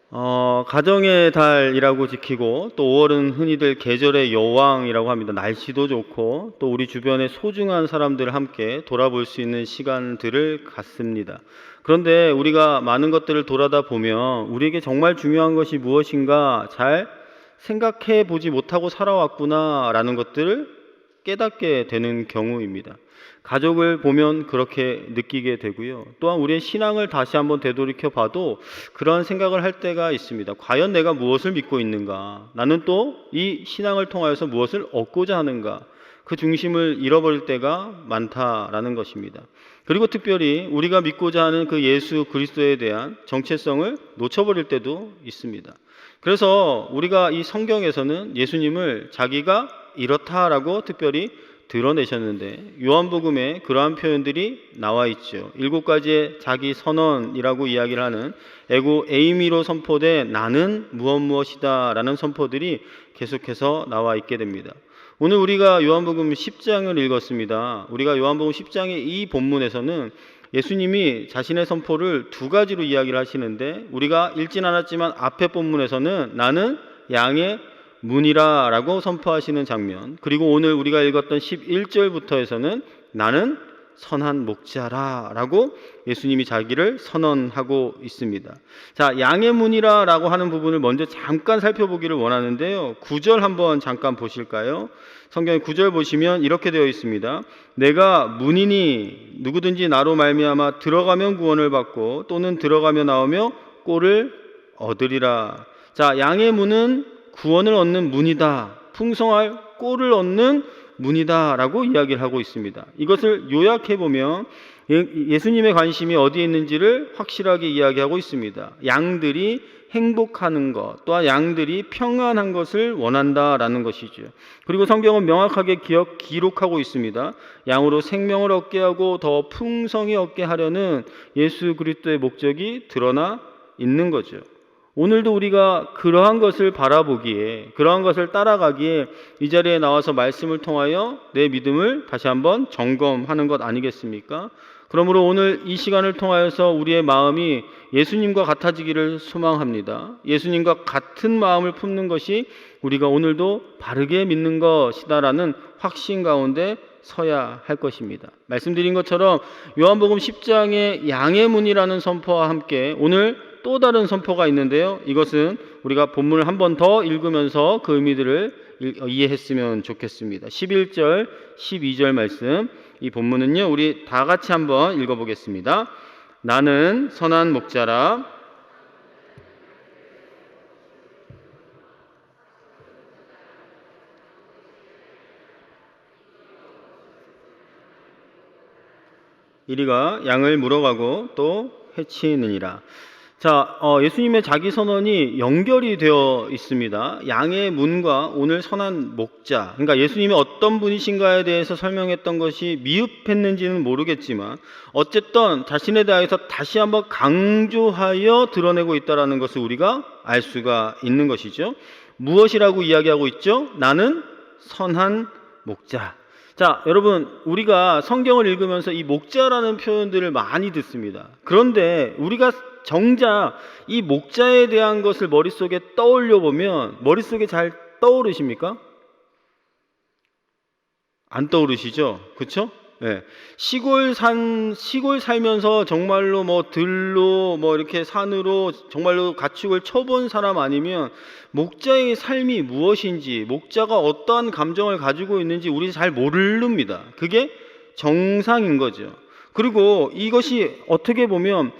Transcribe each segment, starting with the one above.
가정의 달이라고 지키고 또 5월은 흔히들 계절의 여왕이라고 합니다. 날씨도 좋고 또 우리 주변의 소중한 사람들을 함께 돌아볼 수 있는 시간들을 갖습니다. 그런데 우리가 많은 것들을 돌아다 보면 우리에게 정말 중요한 것이 무엇인가 잘 생각해 보지 못하고 살아왔구나라는 것들을 깨닫게 되는 경우입니다. 가족을 보면 그렇게 느끼게 되고요. 또한 우리의 신앙을 다시 한번 되돌이켜 봐도 그런 생각을 할 때가 있습니다. 과연 내가 무엇을 믿고 있는가? 나는 또 이 신앙을 통하여서 무엇을 얻고자 하는가? 그 중심을 잃어버릴 때가 많다라는 것입니다. 그리고 특별히 우리가 믿고자 하는 그 예수 그리스도에 대한 정체성을 놓쳐버릴 때도 있습니다. 그래서 우리가 이 성경에서는 예수님을 자기가 이렇다라고 특별히 드러내셨는데 요한복음에 그러한 표현들이 나와 있죠. 7가지의 자기 선언이라고 이야기를 하는 에이미로 선포된 나는 무엇이다 라는 선포들이 계속해서 나와 있게 됩니다. 오늘 우리가 요한복음 10장을 읽었습니다. 우리가 요한복음 10장의 이 본문에서는 예수님이 자신의 선포를 2가지로 이야기를 하시는데 우리가 읽진 않았지만 앞에 본문에서는 나는 양의 문이라 라고 선포하시는 장면, 그리고 오늘 우리가 읽었던 11절부터에서는 나는 선한 목자라 라고 예수님이 자기를 선언하고 있습니다. 자, 양의 문이라 라고 하는 부분을 먼저 잠깐 살펴보기를 원하는데요. 9절 한번 잠깐 보실까요? 성경의 9절 보시면 이렇게 되어 있습니다. 내가 문이니 누구든지 나로 말미암아 들어가면 구원을 받고 또는 들어가며 나오며 꼴을 얻으리라. 자, 양의 문은 구원을 얻는 문이다. 풍성할 꼴을 얻는 문이다 라고 이야기를 하고 있습니다. 이것을 요약해보면 예수님의 관심이 어디에 있는지를 확실하게 이야기하고 있습니다. 양들이 행복하는 것, 또한 양들이 평안한 것을 원한다라는 것이죠. 그리고 성경은 명확하게 기록하고 있습니다. 양으로 생명을 얻게 하고 더 풍성히 얻게 하려는 예수 그리스도의 목적이 드러나 있는 거죠. 오늘도 우리가 그러한 것을 바라보기에, 그러한 것을 따라가기에 이 자리에 나와서 말씀을 통하여 내 믿음을 다시 한번 점검하는 것 아니겠습니까? 그러므로 오늘 이 시간을 통하여서 우리의 마음이 예수님과 같아지기를 소망합니다. 예수님과 같은 마음을 품는 것이 우리가 오늘도 바르게 믿는 것이다라는 확신 가운데 서야 할 것입니다. 말씀드린 것처럼 요한복음 10장의 양의 문이라는 선포와 함께 오늘 또 다른 선포가 있는데요. 이것은 우리가 본문을 한 번 더 읽으면서 그 의미들을 이해했으면 좋겠습니다. 11절, 12절 말씀, 이 본문은요, 우리 다 같이 한번 읽어보겠습니다. 나는 선한 목자라. 이리가 양을 물어가고 또 해치느니라. 자, 예수님의 자기 선언이 연결이 되어 있습니다. 양의 문과 오늘 선한 목자, 그러니까 예수님이 어떤 분이신가에 대해서 설명했던 것이 미흡했는지는 모르겠지만 어쨌든 자신에 대해서 다시 한번 강조하여 드러내고 있다는 것을 우리가 알 수가 있는 것이죠. 무엇이라고 이야기하고 있죠? 나는 선한 목자. 자, 여러분, 우리가 성경을 읽으면서 이 목자라는 표현들을 많이 듣습니다. 그런데 우리가 정작 이 목자에 대한 것을 머릿속에 떠올려 보면 머릿속에 잘 떠오르십니까? 안 떠오르시죠? 그렇죠? 네. 시골 살면서 정말로 들로 이렇게 산으로 정말로 가축을 쳐본 사람 아니면 목자의 삶이 무엇인지, 목자가 어떠한 감정을 가지고 있는지 우리 잘 모릅니다. 그게 정상인 거죠. 그리고 이것이 어떻게 보면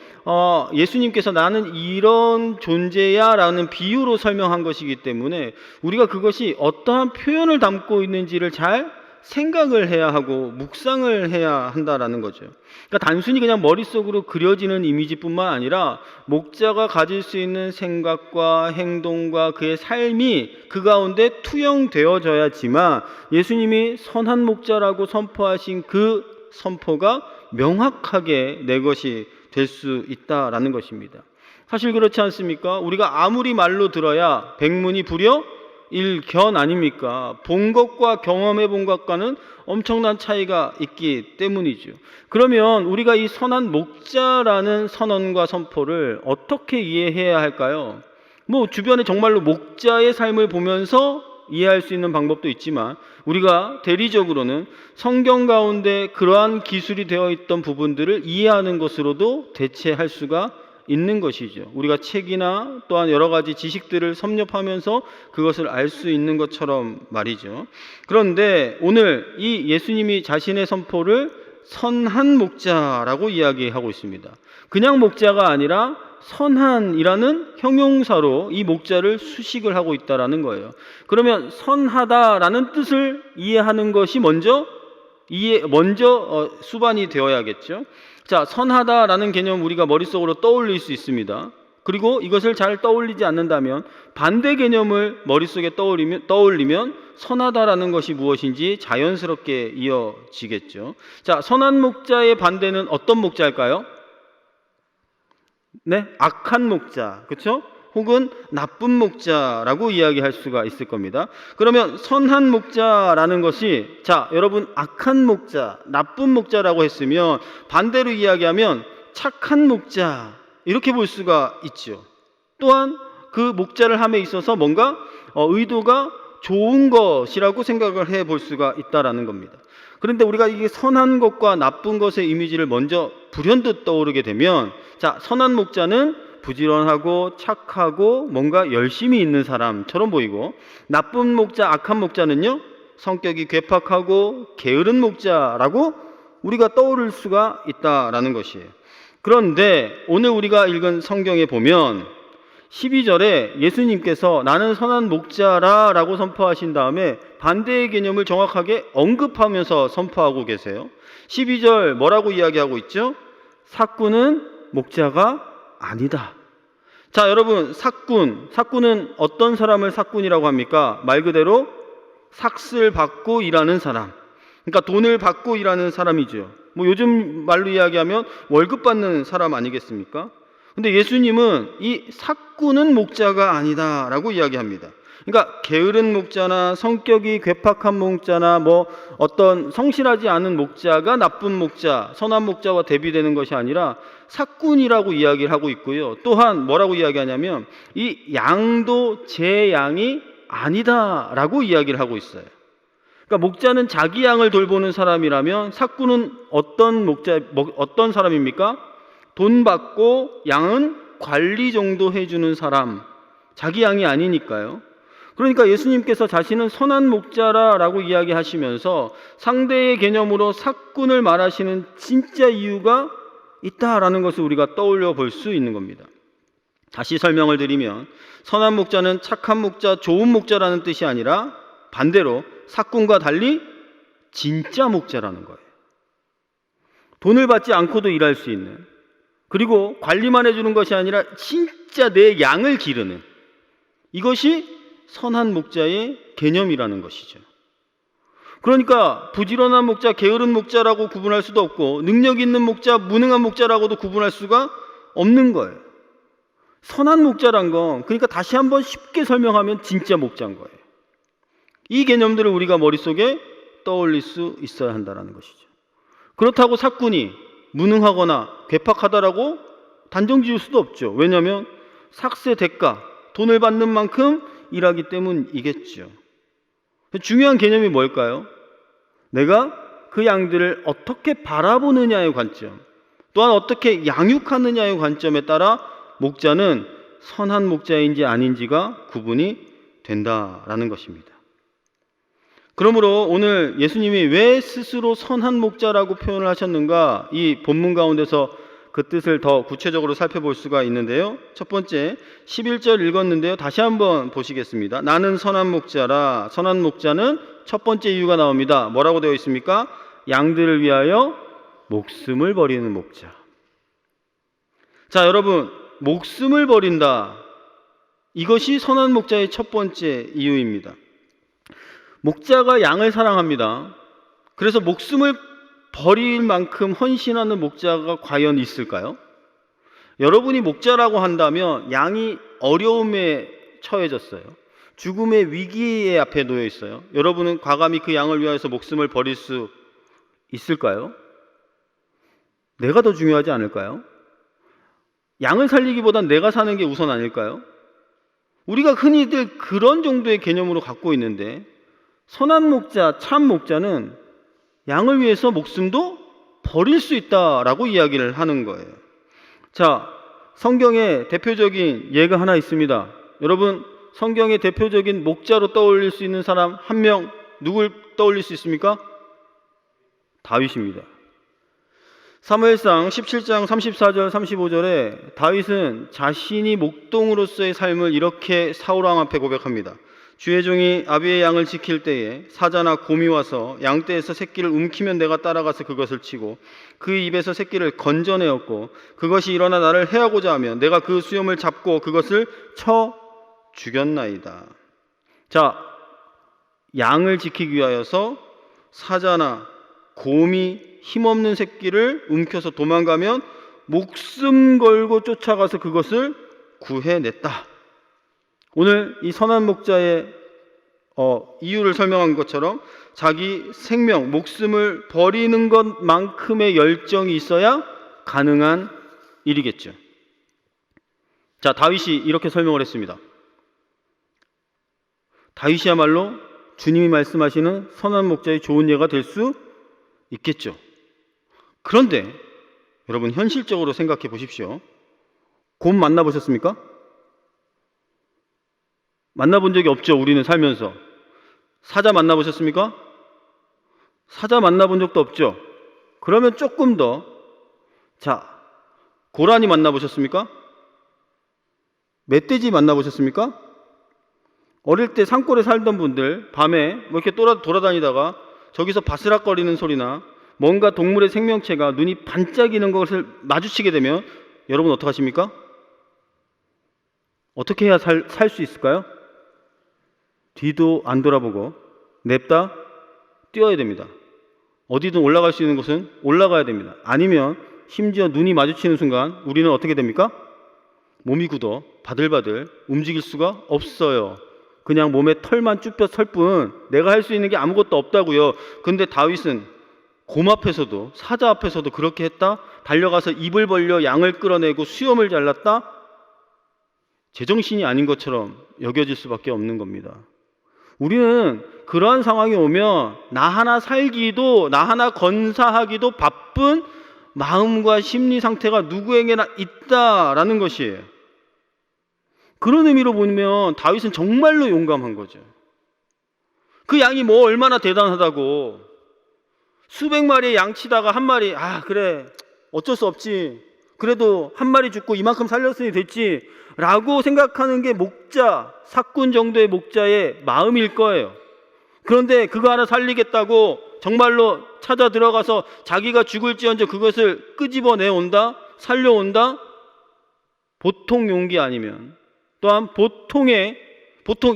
예수님께서 나는 이런 존재야 라는 비유로 설명한 것이기 때문에 우리가 그것이 어떠한 표현을 담고 있는지를 잘 생각을 해야 하고 묵상을 해야 한다라는 거죠. 그러니까 단순히 그냥 머릿속으로 그려지는 이미지뿐만 아니라 목자가 가질 수 있는 생각과 행동과 그의 삶이 그 가운데 투영되어져야지만 예수님이 선한 목자라고 선포하신 그 선포가 명확하게 내 것이 될 수 있다라는 것입니다. 사실 그렇지 않습니까? 우리가 아무리 말로 들어야 백문이 불여 일견 아닙니까? 본 것과 경험해 본 것과는 엄청난 차이가 있기 때문이죠. 그러면 우리가 이 선한 목자라는 선언과 선포를 어떻게 이해해야 할까요? 뭐 주변에 정말로 목자의 삶을 보면서 이해할 수 있는 방법도 있지만 우리가 대리적으로는 성경 가운데 그러한 기술이 되어 있던 부분들을 이해하는 것으로도 대체할 수가 있는 것이죠. 우리가 책이나 또한 여러 가지 지식들을 섭렵하면서 그것을 알 수 있는 것처럼 말이죠. 그런데 오늘 이 예수님이 자신의 선포를 선한 목자라고 이야기하고 있습니다. 그냥 목자가 아니라 선한이라는 형용사로 이 목자를 수식을 하고 있다라는 거예요. 그러면 선하다라는 뜻을 이해하는 것이 먼저 수반이 되어야겠죠. 자, 선하다라는 개념 우리가 머릿속으로 떠올릴 수 있습니다. 그리고 이것을 잘 떠올리지 않는다면 반대 개념을 머릿속에 떠올리면 선하다라는 것이 무엇인지 자연스럽게 이어지겠죠. 자, 선한 목자의 반대는 어떤 목자일까요? 네, 악한 목자, 그렇죠? 혹은 나쁜 목자라고 이야기할 수가 있을 겁니다. 그러면 선한 목자라는 것이, 자, 여러분, 악한 목자, 나쁜 목자라고 했으면 반대로 이야기하면 착한 목자, 이렇게 볼 수가 있죠. 또한 그 목자를 함에 있어서 뭔가 의도가 좋은 것이라고 생각을 해볼 수가 있다라는 겁니다. 그런데 우리가 이게 선한 것과 나쁜 것의 이미지를 먼저 불현듯 떠오르게 되면, 자, 선한 목자는 부지런하고 착하고 뭔가 열심히 있는 사람처럼 보이고, 나쁜 목자, 악한 목자는요, 성격이 괴팍하고 게으른 목자라고 우리가 떠오를 수가 있다라는 것이에요. 그런데 오늘 우리가 읽은 성경에 보면 12절에 예수님께서 나는 선한 목자라 라고 선포하신 다음에 반대의 개념을 정확하게 언급하면서 선포하고 계세요. 12절 뭐라고 이야기하고 있죠? 삭군은 목자가 아니다. 자, 여러분, 삭군은 어떤 사람을 삭군이라고 합니까? 말 그대로 삭슬 받고 일하는 사람, 그러니까 돈을 받고 일하는 사람이죠. 뭐 요즘 말로 이야기하면 월급 받는 사람 아니겠습니까? 근데 예수님은 이 삭군은 목자가 아니다 라고 이야기합니다. 그러니까 게으른 목자나 성격이 괴팍한 목자나 뭐 어떤 성실하지 않은 목자가 나쁜 목자, 선한 목자와 대비되는 것이 아니라 삭군이라고 이야기를 하고 있고요. 또한 뭐라고 이야기하냐면 이 양도 제 양이 아니다 라고 이야기를 하고 있어요. 그러니까 목자는 자기 양을 돌보는 사람이라면 삭군은 어떤 사람입니까? 돈 받고 양은 관리 정도 해주는 사람, 자기 양이 아니니까요. 그러니까 예수님께서 자신은 선한 목자라고 이야기하시면서 상대의 개념으로 삭군을 말하시는 진짜 이유가 있다라는 것을 우리가 떠올려 볼 수 있는 겁니다. 다시 설명을 드리면 선한 목자는 착한 목자, 좋은 목자라는 뜻이 아니라 반대로 삭군과 달리 진짜 목자라는 거예요. 돈을 받지 않고도 일할 수 있는, 그리고 관리만 해주는 것이 아니라 진짜 내 양을 기르는, 이것이 선한 목자의 개념이라는 것이죠. 그러니까 부지런한 목자, 게으른 목자라고 구분할 수도 없고 능력 있는 목자, 무능한 목자라고도 구분할 수가 없는 거예요. 선한 목자란 건, 그러니까 다시 한번 쉽게 설명하면 진짜 목자인 거예요. 이 개념들을 우리가 머릿속에 떠올릴 수 있어야 한다는 것이죠. 그렇다고 삭군이 무능하거나 괴팍하다라고 단정 지을 수도 없죠. 왜냐하면 삭세 대가, 돈을 받는 만큼 일하기 때문이겠죠. 중요한 개념이 뭘까요? 내가 그 양들을 어떻게 바라보느냐의 관점, 또한 어떻게 양육하느냐의 관점에 따라 목자는 선한 목자인지 아닌지가 구분이 된다라는 것입니다. 그러므로 오늘 예수님이 왜 스스로 선한 목자라고 표현을 하셨는가, 이 본문 가운데서 그 뜻을 더 구체적으로 살펴볼 수가 있는데요. 첫 번째 11절 읽었는데요. 다시 한번 보시겠습니다. 나는 선한 목자라. 선한 목자는 첫 번째 이유가 나옵니다. 뭐라고 되어 있습니까? 양들을 위하여 목숨을 버리는 목자. 자, 여러분, 목숨을 버린다, 이것이 선한 목자의 첫 번째 이유입니다. 목자가 양을 사랑합니다. 그래서 목숨을 버릴 만큼 헌신하는 목자가 과연 있을까요? 여러분이 목자라고 한다면 양이 어려움에 처해졌어요. 죽음의 위기의 앞에 놓여 있어요. 여러분은 과감히 그 양을 위하여서 목숨을 버릴 수 있을까요? 내가 더 중요하지 않을까요? 양을 살리기보단 내가 사는 게 우선 아닐까요? 우리가 흔히들 그런 정도의 개념으로 갖고 있는데, 선한 목자, 참 목자는 양을 위해서 목숨도 버릴 수 있다라고 이야기를 하는 거예요. 자, 성경에 대표적인 예가 하나 있습니다. 여러분, 성경의 대표적인 목자로 떠올릴 수 있는 사람 한 명, 누굴 떠올릴 수 있습니까? 다윗입니다. 사무엘상 17장 34절 35절에 다윗은 자신이 목동으로서의 삶을 이렇게 사울왕 앞에 고백합니다. 주의 종이 아비의 양을 지킬 때에 사자나 곰이 와서 양떼에서 새끼를 움키면 내가 따라가서 그것을 치고 그 입에서 새끼를 건져내었고 그것이 일어나 나를 해하고자 하면 내가 그 수염을 잡고 그것을 쳐 죽였나이다. 자, 양을 지키기 위하여서 사자나 곰이 힘없는 새끼를 움켜서 도망가면 목숨 걸고 쫓아가서 그것을 구해냈다. 오늘 이 선한 목자의 이유를 설명한 것처럼 자기 생명, 목숨을 버리는 것만큼의 열정이 있어야 가능한 일이겠죠. 자, 다윗이 이렇게 설명을 했습니다. 다윗이야말로 주님이 말씀하시는 선한 목자의 좋은 예가 될 수 있겠죠. 그런데 여러분, 현실적으로 생각해 보십시오. 곰 만나보셨습니까? 만나본 적이 없죠. 우리는 살면서. 사자 만나보셨습니까? 사자 만나본 적도 없죠. 그러면 조금 더, 자, 고라니 만나보셨습니까? 멧돼지 만나보셨습니까? 어릴 때 산골에 살던 분들 밤에 뭐 이렇게 돌아다니다가 저기서 바스락거리는 소리나 뭔가 동물의 생명체가 눈이 반짝이는 것을 마주치게 되면 여러분 어떡하십니까? 어떻게 해야 살 수 있을까요? 뒤도 안 돌아보고 냅다 뛰어야 됩니다. 어디든 올라갈 수 있는 곳은 올라가야 됩니다. 아니면 심지어 눈이 마주치는 순간 우리는 어떻게 됩니까? 몸이 굳어 바들바들 움직일 수가 없어요. 그냥 몸에 털만 쭈뼛 설 뿐 내가 할 수 있는 게 아무것도 없다고요. 근데 다윗은 곰 앞에서도 사자 앞에서도 그렇게 했다? 달려가서 입을 벌려 양을 끌어내고 수염을 잘랐다? 제정신이 아닌 것처럼 여겨질 수밖에 없는 겁니다. 우리는 그러한 상황이 오면 나 하나 살기도, 나 하나 건사하기도 바쁜 마음과 심리 상태가 누구에게나 있다라는 것이에요. 그런 의미로 보면 다윗은 정말로 용감한 거죠. 그 양이 뭐 얼마나 대단하다고. 수백 마리의 양 치다가 한 마리, 그래 어쩔 수 없지, 그래도 한 마리 죽고 이만큼 살렸으니 됐지 라고 생각하는 게 목자, 사꾼 정도의 목자의 마음일 거예요. 그런데 그거 하나 살리겠다고 정말로 찾아 들어가서 자기가 죽을지언정 그것을 끄집어내온다, 살려온다? 보통 용기 아니면, 또한 보통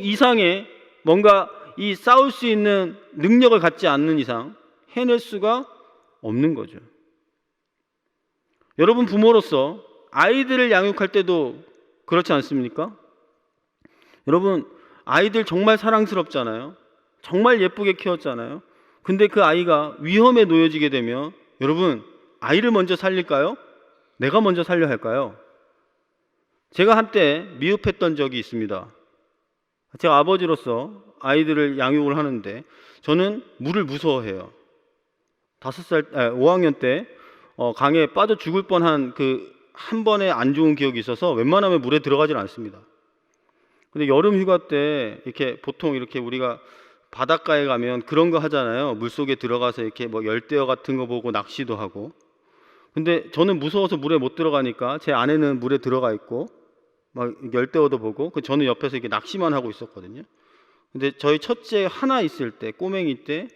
이상의 뭔가 이 싸울 수 있는 능력을 갖지 않는 이상 해낼 수가 없는 거죠. 여러분, 부모로서 아이들을 양육할 때도 그렇지 않습니까? 여러분, 아이들 정말 사랑스럽잖아요. 정말 예쁘게 키웠잖아요. 근데 그 아이가 위험에 놓여지게 되면 여러분, 아이를 먼저 살릴까요? 내가 먼저 살려야 할까요? 제가 한때 미흡했던 적이 있습니다. 제가 아버지로서 아이들을 양육을 하는데 저는 물을 무서워해요. 5학년 때 강에 빠져 죽을 뻔한 한 번의 안 좋은 기억이 있어서 웬만하면 물에 들어가질 않습니다. 근데 여름 휴가 때 이렇게 보통 이렇게 우리가 바닷가에 가면 그런 거 하잖아요. 물속에 들어가서 이렇게 뭐 열대어 같은 거 보고 낚시도 하고. 근데 저는 무서워서 물에 못 들어가니까 제 아내는 물에 들어가 있고 막 열대어도 보고 저는 옆에서 이렇게 낚시만 하고 있었거든요. 근데 저희 첫째 하나 있을 때, 꼬맹이 때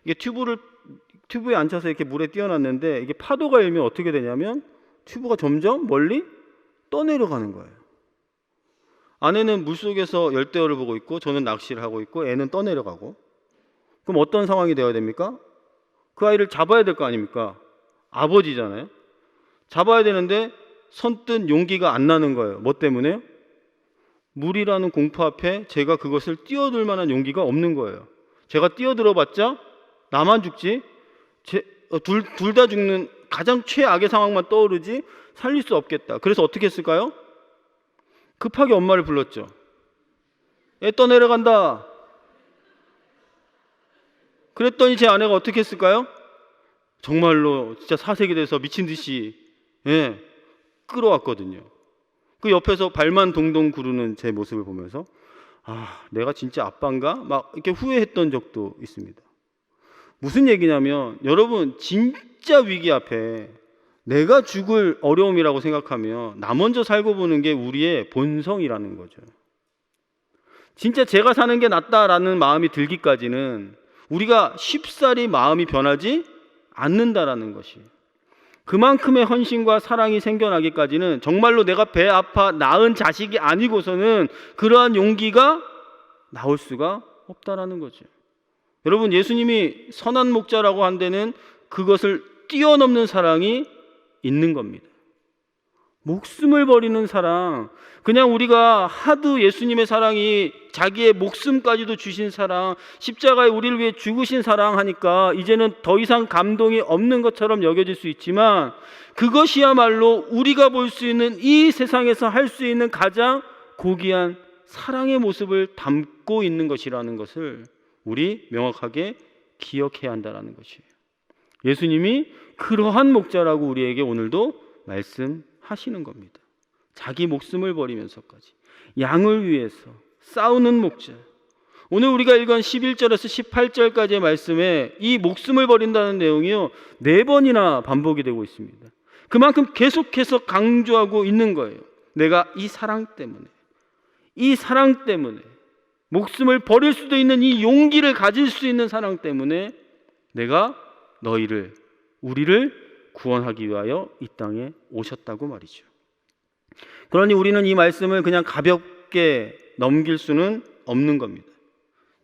이게 튜브에 앉혀서 이렇게 물에 띄워놨는데 이게 파도가 일면 어떻게 되냐면 튜브가 점점 멀리 떠내려가는 거예요. 아내는 물속에서 열대어를 보고 있고 저는 낚시를 하고 있고 애는 떠내려가고. 그럼 어떤 상황이 되어야 됩니까? 그 아이를 잡아야 될 거 아닙니까? 아버지잖아요. 잡아야 되는데 선뜻 용기가 안 나는 거예요. 뭐 때문에? 물이라는 공포 앞에 제가 그것을 뛰어들 만한 용기가 없는 거예요. 제가 뛰어들어봤자 나만 죽지 둘 다 죽는 가장 최악의 상황만 떠오르지 살릴 수 없겠다. 그래서 어떻게 했을까요? 급하게 엄마를 불렀죠. 애 떠내려간다. 그랬더니 제 아내가 어떻게 했을까요? 정말로 진짜 사색이 돼서 미친 듯이 끌어왔거든요. 그 옆에서 발만 동동 구르는 제 모습을 보면서 내가 진짜 아빠인가? 막 이렇게 후회했던 적도 있습니다. 무슨 얘기냐면 여러분, 진짜 위기 앞에 내가 죽을 어려움이라고 생각하면 나 먼저 살고 보는 게 우리의 본성이라는 거죠. 진짜 제가 사는 게 낫다라는 마음이 들기까지는 우리가 쉽사리 마음이 변하지 않는다라는 것이, 그만큼의 헌신과 사랑이 생겨나기까지는 정말로 내가 배 아파 낳은 자식이 아니고서는 그러한 용기가 나올 수가 없다라는 거죠. 여러분, 예수님이 선한 목자라고 한 데는 그것을 뛰어넘는 사랑이 있는 겁니다. 목숨을 버리는 사랑, 그냥 우리가 하도 예수님의 사랑이 자기의 목숨까지도 주신 사랑, 십자가에 우리를 위해 죽으신 사랑 하니까 이제는 더 이상 감동이 없는 것처럼 여겨질 수 있지만, 그것이야말로 우리가 볼 수 있는 이 세상에서 할 수 있는 가장 고귀한 사랑의 모습을 담고 있는 것이라는 것을 우리 명확하게 기억해야 한다는 것이에요. 예수님이 그러한 목자라고 우리에게 오늘도 말씀하시는 겁니다. 자기 목숨을 버리면서까지 양을 위해서 싸우는 목자. 오늘 우리가 읽은 11절에서 18절까지의 말씀에 이 목숨을 버린다는 내용이요 4번이나 반복이 되고 있습니다. 그만큼 계속해서 강조하고 있는 거예요. 내가 이 사랑 때문에 목숨을 버릴 수도 있는 이 용기를 가질 수 있는 사랑 때문에 내가 우리를 구원하기 위하여 이 땅에 오셨다고 말이죠. 그러니 우리는 이 말씀을 그냥 가볍게 넘길 수는 없는 겁니다.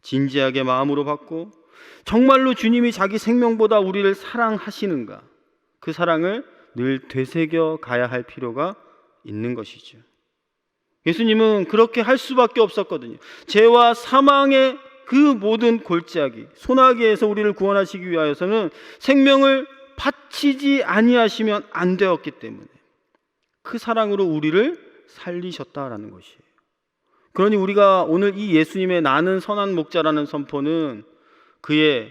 진지하게 마음으로 받고 정말로 주님이 자기 생명보다 우리를 사랑하시는가, 그 사랑을 늘 되새겨 가야 할 필요가 있는 것이죠. 예수님은 그렇게 할 수밖에 없었거든요. 죄와 사망의 그 모든 골짜기, 소나기에서 우리를 구원하시기 위하여서는 생명을 바치지 아니하시면 안 되었기 때문에 그 사랑으로 우리를 살리셨다라는 것이에요. 그러니 우리가 오늘 이 예수님의 나는 선한 목자라는 선포는 그의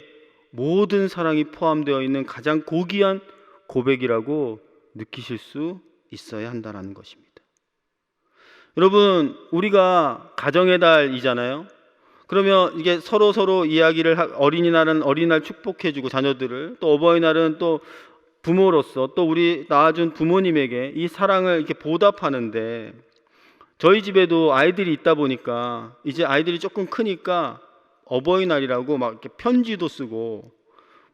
모든 사랑이 포함되어 있는 가장 고귀한 고백이라고 느끼실 수 있어야 한다는 것입니다. 여러분, 우리가 가정의 달이잖아요. 그러면 이게 서로 이야기를 어린이날은 어린이날 축복해주고 자녀들을, 또 어버이날은 또 부모로서 또 우리 낳아준 부모님에게 이 사랑을 이렇게 보답하는데, 저희 집에도 아이들이 있다 보니까 이제 아이들이 조금 크니까 어버이날이라고 막 이렇게 편지도 쓰고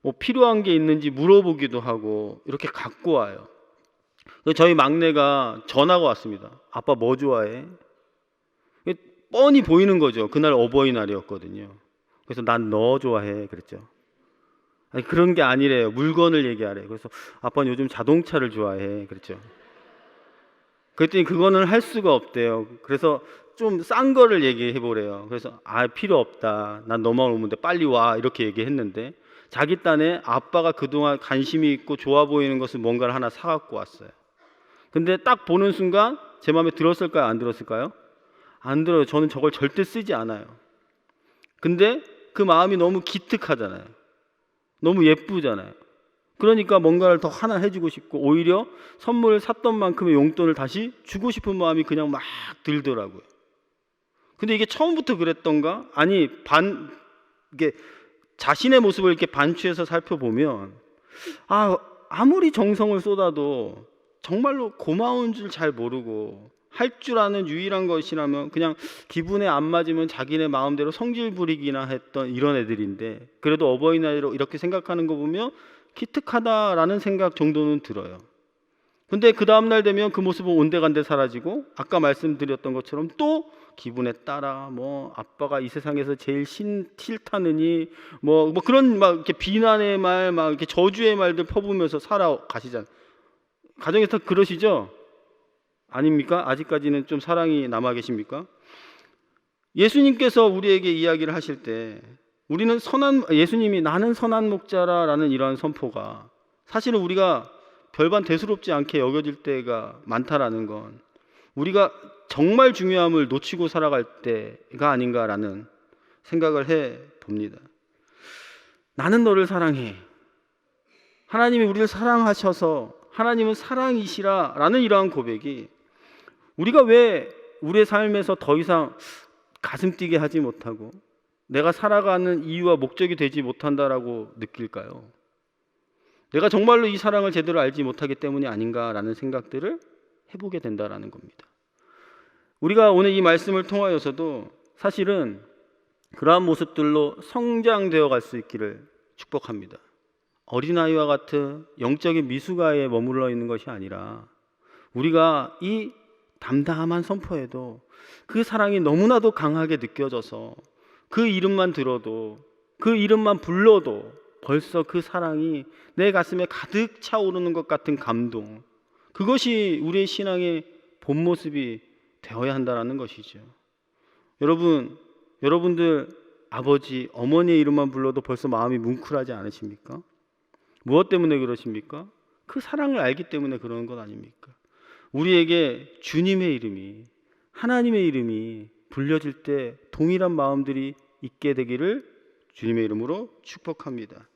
뭐 필요한 게 있는지 물어보기도 하고 이렇게 갖고 와요. 저희 막내가 전화가 왔습니다. 아빠 뭐 좋아해? 뻔히 보이는 거죠. 그날 어버이날이었거든요. 그래서 난 너 좋아해 그랬죠. 아니, 그런 게 아니래요. 물건을 얘기하래요. 그래서 아빠는 요즘 자동차를 좋아해 그랬죠. 그랬더니 그거는 할 수가 없대요. 그래서 좀 싼 거를 얘기해 보래요. 그래서 필요 없다, 난 너만 오면 돼, 빨리 와, 이렇게 얘기했는데 자기 딴에 아빠가 그동안 관심이 있고 좋아 보이는 것을 뭔가를 하나 사갖고 왔어요. 근데 딱 보는 순간 제 마음에 들었을까요? 안 들었을까요? 안 들어요. 저는 저걸 절대 쓰지 않아요. 근데 그 마음이 너무 기특하잖아요. 너무 예쁘잖아요. 그러니까 뭔가를 더 하나 해주고 싶고, 오히려 선물을 샀던 만큼의 용돈을 다시 주고 싶은 마음이 그냥 막 들더라고요. 근데 이게 처음부터 그랬던가? 아니, 이게 자신의 모습을 이렇게 반추해서 살펴보면 아무리 정성을 쏟아도 정말로 고마운 줄 잘 모르고 할 줄 아는 유일한 것이라면 그냥 기분에 안 맞으면 자기네 마음대로 성질 부리기나 했던 이런 애들인데, 그래도 어버이날로 이렇게 생각하는 거 보면 기특하다라는 생각 정도는 들어요. 근데 그 다음날 되면 그 모습은 온데간데 사라지고, 아까 말씀드렸던 것처럼 또 기분에 따라 뭐 아빠가 이 세상에서 제일 싫다느니 뭐 그런 막 이렇게 비난의 말, 막 이렇게 저주의 말들 퍼부으면서 살아가시잖아요. 가정에서 그러시죠? 아닙니까? 아직까지는 좀 사랑이 남아 계십니까? 예수님께서 우리에게 이야기를 하실 때 우리는 예수님이 나는 선한 목자라는 이러한 선포가 사실은 우리가 별반 대수롭지 않게 여겨질 때가 많다라는 건, 우리가 정말 중요함을 놓치고 살아갈 때가 아닌가라는 생각을 해 봅니다. 나는 너를 사랑해. 하나님이 우리를 사랑하셔서 하나님은 사랑이시라 라는 이러한 고백이 우리가 왜 우리의 삶에서 더 이상 가슴 뛰게 하지 못하고 내가 살아가는 이유와 목적이 되지 못한다라고 느낄까요? 내가 정말로 이 사랑을 제대로 알지 못하기 때문이 아닌가라는 생각들을 해보게 된다라는 겁니다. 우리가 오늘 이 말씀을 통하여서도 사실은 그러한 모습들로 성장되어 갈 수 있기를 축복합니다. 어린아이와 같은 영적인 미숙아에 머물러 있는 것이 아니라 우리가 이 담담한 선포에도 그 사랑이 너무나도 강하게 느껴져서 그 이름만 들어도 그 이름만 불러도 벌써 그 사랑이 내 가슴에 가득 차오르는 것 같은 감동, 그것이 우리의 신앙의 본 모습이 되어야 한다는 것이죠. 여러분들 아버지, 어머니의 이름만 불러도 벌써 마음이 뭉클하지 않으십니까? 무엇 때문에 그러십니까? 그 사랑을 알기 때문에 그러는 것 아닙니까? 우리에게 주님의 이름이, 하나님의 이름이 불려질 때 동일한 마음들이 있게 되기를 주님의 이름으로 축복합니다.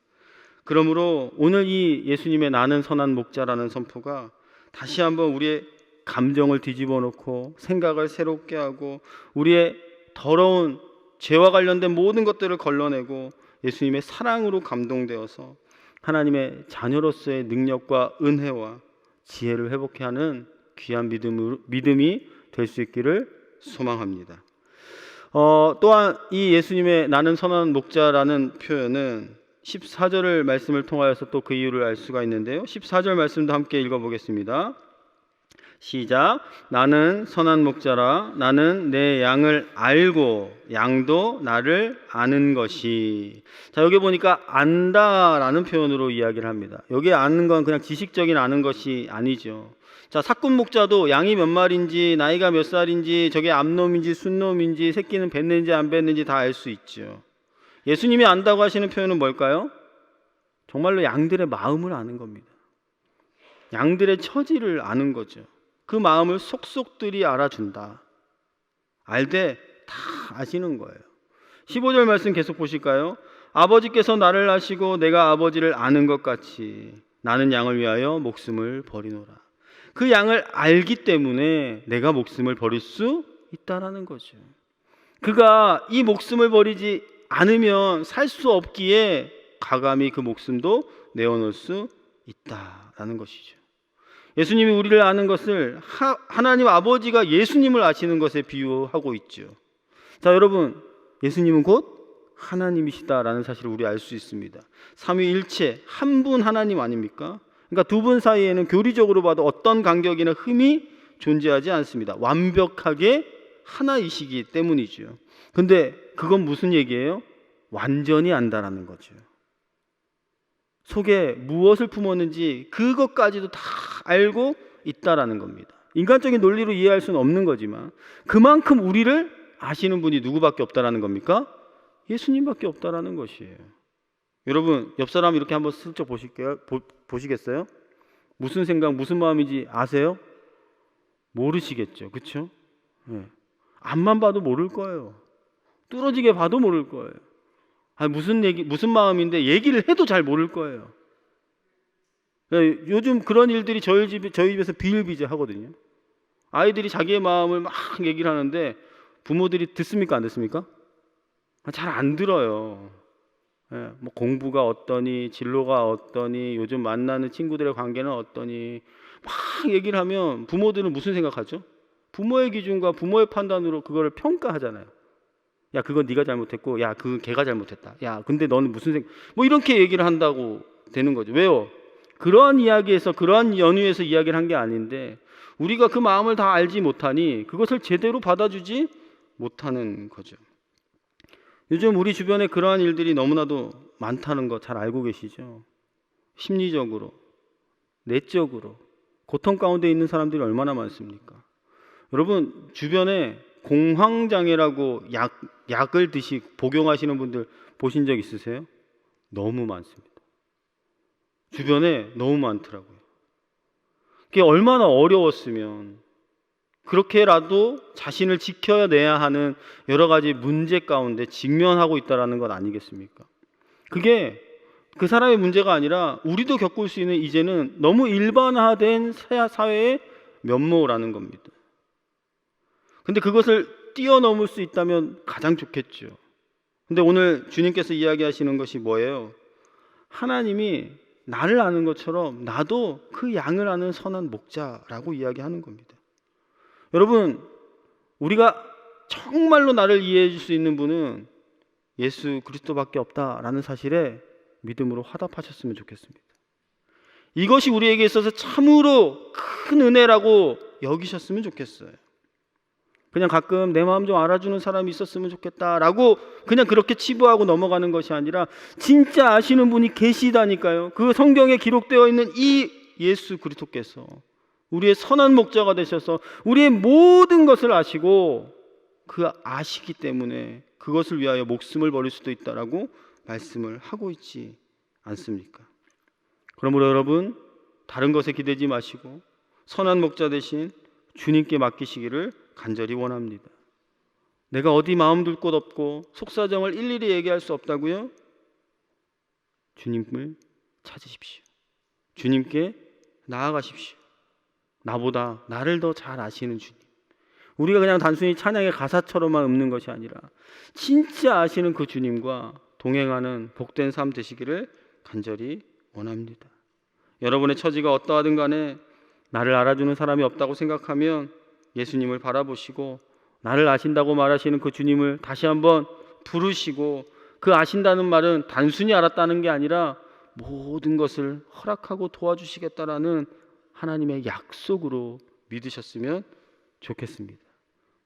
그러므로 오늘 이 예수님의 나는 선한 목자라는 선포가 다시 한번 우리의 감정을 뒤집어 놓고 생각을 새롭게 하고 우리의 더러운 죄와 관련된 모든 것들을 걸러내고 예수님의 사랑으로 감동되어서 하나님의 자녀로서의 능력과 은혜와 지혜를 회복해 하는 귀한 믿음이 될 수 있기를 소망합니다. 또한 이 예수님의 나는 선한 목자라는 표현은 14절을 말씀을 통하여서 또 그 이유를 알 수가 있는데요. 14절 말씀도 함께 읽어보겠습니다. 시작. 나는 선한 목자라. 나는 내 양을 알고 양도 나를 아는 것이. 자, 여기 보니까 안다라는 표현으로 이야기를 합니다. 여기 아는 건 그냥 지식적인 아는 것이 아니죠. 자, 사꾼 목자도 양이 몇 마리인지, 나이가 몇 살인지, 저게 암놈인지 순놈인지, 새끼는 뱉는지 안 뱉는지 다 알 수 있죠. 예수님이 안다고 하시는 표현은 뭘까요? 정말로 양들의 마음을 아는 겁니다. 양들의 처지를 아는 거죠. 그 마음을 속속들이 알아준다. 알되 다 아시는 거예요. 15절 말씀 계속 보실까요? 아버지께서 나를 아시고 내가 아버지를 아는 것 같이 나는 양을 위하여 목숨을 버리노라. 그 양을 알기 때문에 내가 목숨을 버릴 수 있다라는 거죠. 그가 이 목숨을 버리지 않으면 살 수 없기에 가감히 그 목숨도 내어놓을 수 있다라는 것이죠. 예수님이 우리를 아는 것을 하나님 아버지가 예수님을 아시는 것에 비유하고 있죠. 자, 여러분, 예수님은 곧 하나님이시다라는 사실을 우리 알 수 있습니다. 삼위일체 한 분 하나님 아닙니까? 그러니까 두 분 사이에는 교리적으로 봐도 어떤 간격이나 흠이 존재하지 않습니다. 완벽하게 하나이시기 때문이죠. 근데 그건 무슨 얘기예요? 완전히 안다라는 거죠. 속에 무엇을 품었는지 그것까지도 다 알고 있다라는 겁니다. 인간적인 논리로 이해할 수는 없는 거지만 그만큼 우리를 아시는 분이 누구밖에 없다라는 겁니까? 예수님밖에 없다라는 것이에요. 여러분, 옆 사람 이렇게 한번 슬쩍 보시겠어요? 무슨 생각, 무슨 마음인지 아세요? 모르시겠죠, 그렇죠? 네. 앞만 봐도 모를 거예요. 뚫어지게 봐도 모를 거예요. 무슨 마음인데 얘기를 해도 잘 모를 거예요. 요즘 그런 일들이 저희 집에서 비일비재하거든요. 아이들이 자기의 마음을 막 얘기를 하는데 부모들이 듣습니까, 안 듣습니까? 잘 안 들어요. 뭐 공부가 어떠니, 진로가 어떠니, 요즘 만나는 친구들의 관계는 어떠니 막 얘기를 하면 부모들은 무슨 생각하죠? 부모의 기준과 부모의 판단으로 그거를 평가하잖아요. 야, 그건 네가 잘못했고, 야, 그건 걔가 잘못했다. 야, 근데 너는 무슨 생각? 뭐 이렇게 얘기를 한다고 되는 거죠. 왜요? 그러한 이야기에서, 그러한 연유에서 이야기를 한 게 아닌데 우리가 그 마음을 다 알지 못하니 그것을 제대로 받아주지 못하는 거죠. 요즘 우리 주변에 그러한 일들이 너무나도 많다는 거 잘 알고 계시죠? 심리적으로, 내적으로 고통 가운데 있는 사람들이 얼마나 많습니까? 여러분, 주변에 공황장애라고 약을 복용하시는 분들 보신 적 있으세요? 너무 많습니다. 주변에 너무 많더라고요. 그게 얼마나 어려웠으면 그렇게라도 자신을 지켜내야 하는 여러 가지 문제 가운데 직면하고 있다는 것 아니겠습니까? 그게 그 사람의 문제가 아니라 우리도 겪을 수 있는 이제는 너무 일반화된 사회의 면모라는 겁니다. 근데 그것을 뛰어넘을 수 있다면 가장 좋겠죠. 근데 오늘 주님께서 이야기하시는 것이 뭐예요? 하나님이 나를 아는 것처럼 나도 그 양을 아는 선한 목자라고 이야기하는 겁니다. 여러분, 우리가 정말로 나를 이해해 줄 수 있는 분은 예수 그리스도밖에 없다라는 사실에 믿음으로 화답하셨으면 좋겠습니다. 이것이 우리에게 있어서 참으로 큰 은혜라고 여기셨으면 좋겠어요. 그냥 가끔 내 마음 좀 알아주는 사람이 있었으면 좋겠다라고 그냥 그렇게 치부하고 넘어가는 것이 아니라 진짜 아시는 분이 계시다니까요. 그 성경에 기록되어 있는 이 예수 그리스도께서 우리의 선한 목자가 되셔서 우리의 모든 것을 아시고 그 아시기 때문에 그것을 위하여 목숨을 버릴 수도 있다라고 말씀을 하고 있지 않습니까? 그러므로 여러분, 다른 것에 기대지 마시고 선한 목자 대신 주님께 맡기시기를 간절히 원합니다. 내가 어디 마음 둘 곳 없고 속사정을 일일이 얘기할 수 없다고요? 주님을 찾으십시오. 주님께 나아가십시오. 나보다 나를 더 잘 아시는 주님. 우리가 그냥 단순히 찬양의 가사처럼만 읊는 것이 아니라 진짜 아시는 그 주님과 동행하는 복된 삶 되시기를 간절히 원합니다. 여러분의 처지가 어떠하든 간에 나를 알아주는 사람이 없다고 생각하면 예수님을 바라보시고 나를 아신다고 말하시는 그 주님을 다시 한번 부르시고, 그 아신다는 말은 단순히 알았다는 게 아니라 모든 것을 허락하고 도와주시겠다라는 하나님의 약속으로 믿으셨으면 좋겠습니다.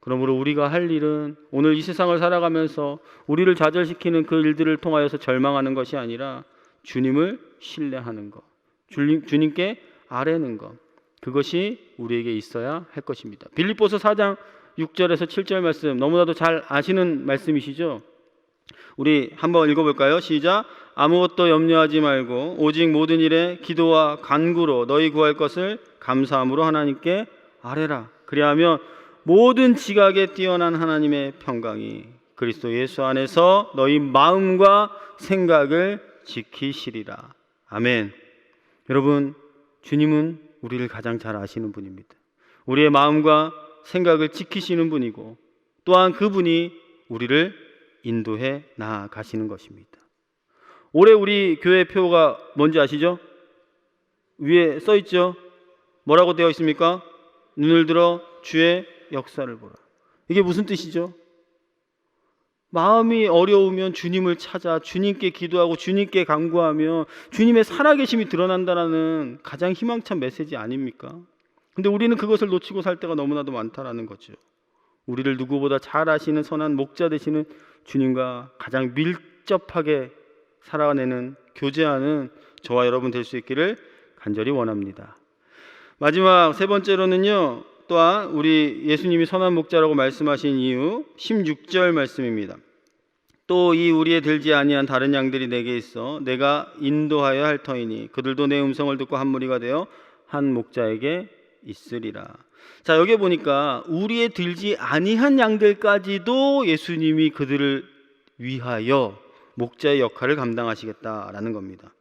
그러므로 우리가 할 일은 오늘 이 세상을 살아가면서 우리를 좌절시키는 그 일들을 통하여서 절망하는 것이 아니라 주님을 신뢰하는 것, 주님께 아뢰는 것, 그것이 우리에게 있어야 할 것입니다. 빌립보서 4장 6절에서 7절 말씀, 너무나도 잘 아시는 말씀이시죠? 우리 한번 읽어볼까요? 시작. 아무것도 염려하지 말고 오직 모든 일에 기도와 간구로 너희 구할 것을 감사함으로 하나님께 아뢰라. 그리하면 모든 지각에 뛰어난 하나님의 평강이 그리스도 예수 안에서 너희 마음과 생각을 지키시리라. 아멘. 여러분, 주님은 우리를 가장 잘 아시는 분입니다. 우리의 마음과 생각을 지키시는 분이고 또한 그분이 우리를 인도해 나아가시는 것입니다. 올해 우리 교회 표가 뭔지 아시죠? 위에 써 있죠? 뭐라고 되어 있습니까? 눈을 들어 주의 역사를 보라. 이게 무슨 뜻이죠? 마음이 어려우면 주님을 찾아 주님께 기도하고 주님께 간구하며 주님의 살아계심이 드러난다는 가장 희망찬 메시지 아닙니까? 근데 우리는 그것을 놓치고 살 때가 너무나도 많다라는 거죠. 우리를 누구보다 잘 아시는 선한 목자 되시는 주님과 가장 밀접하게 살아내는, 교제하는 저와 여러분 될 수 있기를 간절히 원합니다. 마지막 세 번째로는요, 또한 우리 예수님이 선한 목자라고 말씀하신 이유 16절 말씀입니다. 또 이 우리에 들지 아니한 다른 양들이 내게 있어 내가 인도하여 할 터이니 그들도 내 음성을 듣고 한 무리가 되어 한 목자에게 있으리라. 자, 여기 보니까 우리에 들지 아니한 양들까지도 예수님이 그들을 위하여 목자의 역할을 감당하시겠다라는 겁니다.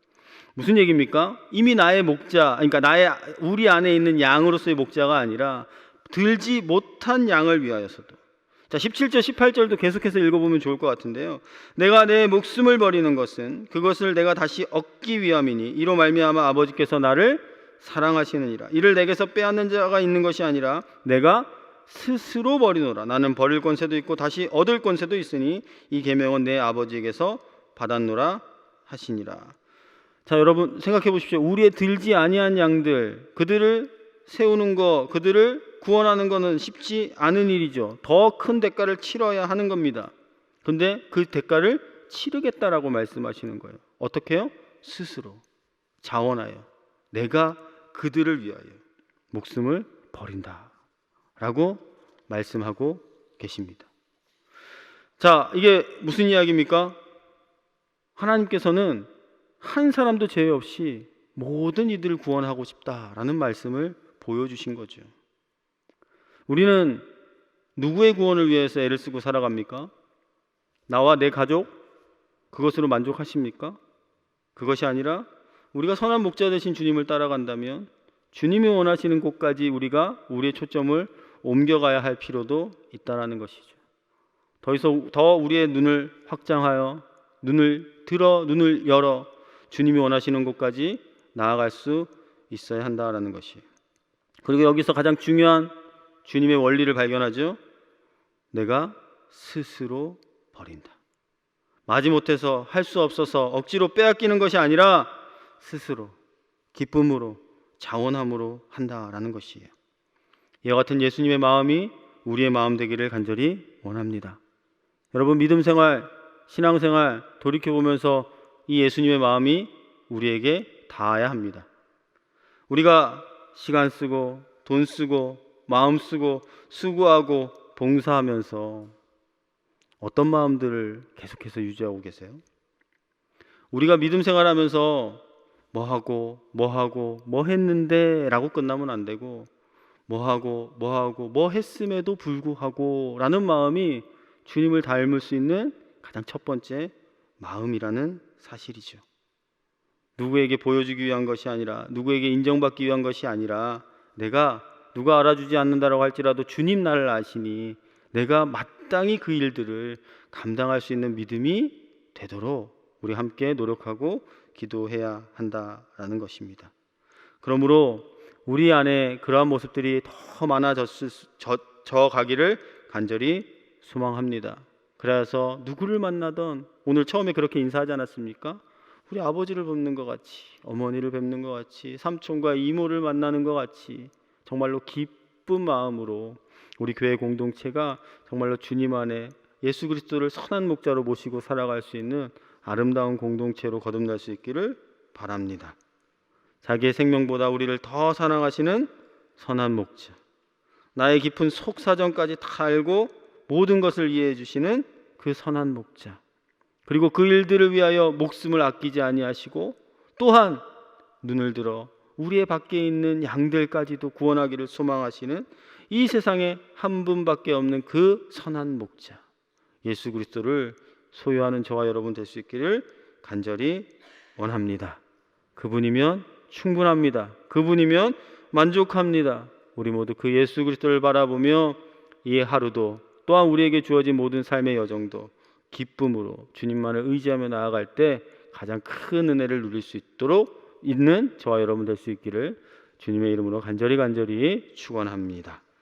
무슨 얘기입니까? 이미 나의 목자, 그러니까 우리 안에 있는 양으로서의 목자가 아니라 들지 못한 양을 위하여서도. 자, 17절 18절도 계속해서 읽어보면 좋을 것 같은데요. 내가 내 목숨을 버리는 것은 그것을 내가 다시 얻기 위함이니 이로 말미암아 아버지께서 나를 사랑하시느니라. 이를 내게서 빼앗는 자가 있는 것이 아니라 내가 스스로 버리노라. 나는 버릴 권세도 있고 다시 얻을 권세도 있으니 이 계명은 내 아버지에게서 받았노라 하시니라. 자, 여러분 생각해 보십시오. 우리의 들지 아니한 양들, 그들을 세우는 거, 그들을 구원하는 것은 쉽지 않은 일이죠. 더 큰 대가를 치러야 하는 겁니다. 그런데 그 대가를 치르겠다라고 말씀하시는 거예요. 어떻게요? 스스로 자원하여 내가 그들을 위하여 목숨을 버린다 라고 말씀하고 계십니다. 자, 이게 무슨 이야기입니까? 하나님께서는 한 사람도 제외 없이 모든 이들을 구원하고 싶다라는 말씀을 보여주신 거죠. 우리는 누구의 구원을 위해서 애를 쓰고 살아갑니까? 나와 내 가족? 그것으로 만족하십니까? 그것이 아니라 우리가 선한 목자 되신 주님을 따라간다면 주님이 원하시는 곳까지 우리가 우리의 초점을 옮겨가야 할 필요도 있다는 것이죠. 더 우리의 눈을 확장하여 눈을 열어 주님이 원하시는 곳까지 나아갈 수 있어야 한다라는 것이에요. 그리고 여기서 가장 중요한 주님의 원리를 발견하죠. 내가 스스로 버린다. 마지못해서 할 수 없어서 억지로 빼앗기는 것이 아니라 스스로 기쁨으로 자원함으로 한다라는 것이에요. 이와 같은 예수님의 마음이 우리의 마음 되기를 간절히 원합니다. 여러분, 믿음 생활, 신앙 생활 돌이켜보면서 이 예수님의 마음이 우리에게 닿아야 합니다. 우리가 시간 쓰고 돈 쓰고 마음 쓰고 수고하고 봉사하면서 어떤 마음들을 계속해서 유지하고 계세요? 우리가 믿음 생활하면서 뭐 했는데 라고 끝나면 안 되고 뭐 했음에도 불구하고 라는 마음이 주님을 닮을 수 있는 가장 첫 번째 마음이라는 사실이죠. 누구에게 보여주기 위한 것이 아니라, 누구에게 인정받기 위한 것이 아니라, 내가 누가 알아주지 않는다라고 할지라도 주님 나를 아시니 내가 마땅히 그 일들을 감당할 수 있는 믿음이 되도록 우리 함께 노력하고 기도해야 한다라는 것입니다. 그러므로 우리 안에 그러한 모습들이 더 많아져 가기를 간절히 소망합니다. 그래서 누구를 만나던 오늘 처음에 그렇게 인사하지 않았습니까? 우리 아버지를 뵙는 것 같이, 어머니를 뵙는 것 같이, 삼촌과 이모를 만나는 것 같이 정말로 기쁜 마음으로 우리 교회 공동체가 정말로 주님 안에 예수 그리스도를 선한 목자로 모시고 살아갈 수 있는 아름다운 공동체로 거듭날 수 있기를 바랍니다. 자기의 생명보다 우리를 더 사랑하시는 선한 목자, 나의 깊은 속사정까지 다 알고 모든 것을 이해해 주시는 그 선한 목자, 그리고 그 일들을 위하여 목숨을 아끼지 아니하시고 또한 눈을 들어 우리의 밖에 있는 양들까지도 구원하기를 소망하시는 이 세상에 한 분밖에 없는 그 선한 목자 예수 그리스도를 소유하는 저와 여러분 될 수 있기를 간절히 원합니다. 그분이면 충분합니다. 그분이면 만족합니다. 우리 모두 그 예수 그리스도를 바라보며 이 하루도 또한 우리에게 주어진 모든 삶의 여정도 기쁨으로 주님만을 의지하며 나아갈 때 가장 큰 은혜를 누릴 수 있도록 있는 저와 여러분 될 수 있기를 주님의 이름으로 간절히 축원합니다.